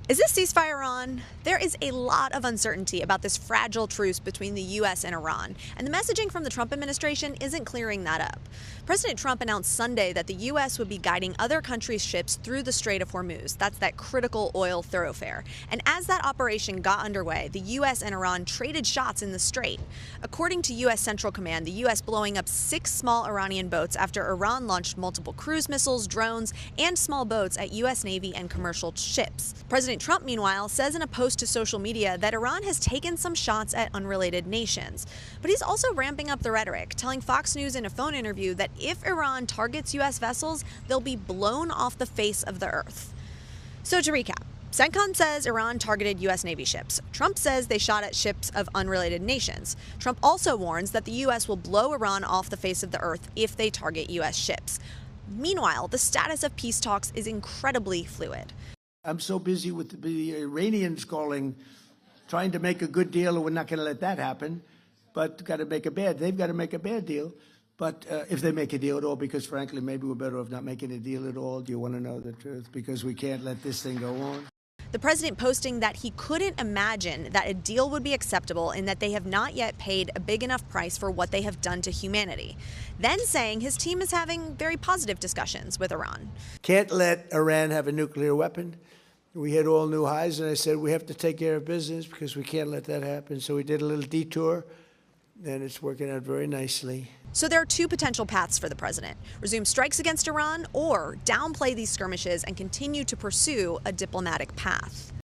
Is this ceasefire on? There is a lot of uncertainty about this fragile truce between the U.S. and Iran, and the messaging from the Trump administration isn't clearing that up. President Trump announced Sunday that the U.S. would be guiding other countries' ships through the Strait of Hormuz. That's that critical oil thoroughfare. And as that operation got underway, the U.S. and Iran traded shots in the strait. According to U.S. Central Command, the U.S. blowing up 6 small Iranian boats after Iran launched multiple cruise missiles, drones, and small boats at U.S. Navy and commercial ships. President Trump, meanwhile, says in a post to social media that Iran has taken some shots at unrelated nations. But he's also ramping up the rhetoric, telling Fox News in a phone interview that if Iran targets U.S. vessels, they'll be blown off the face of the earth. So to recap, CENTCOM says Iran targeted U.S. Navy ships. Trump says they shot at ships of unrelated nations. Trump also warns that the U.S. will blow Iran off the face of the earth if they target U.S. ships. Meanwhile, the status of peace talks is incredibly fluid. I'm so busy with the Iranians trying to make a good deal, and we're not going to let that happen. But they've got to make a bad deal. But if they make a deal at all, because frankly, maybe we're better off not making a deal at all. Do you want to know the truth? Because we can't let this thing go on. The president posting that he couldn't imagine that a deal would be acceptable and that they have not yet paid a big enough price for what they have done to humanity. Then saying his team is having very positive discussions with Iran. Can't let Iran have a nuclear weapon. We hit all new highs, and I said we have to take care of business because we can't let that happen. So we did a little detour, and it's working out very nicely. So there are two potential paths for the president: resume strikes against Iran or downplay these skirmishes and continue to pursue a diplomatic path.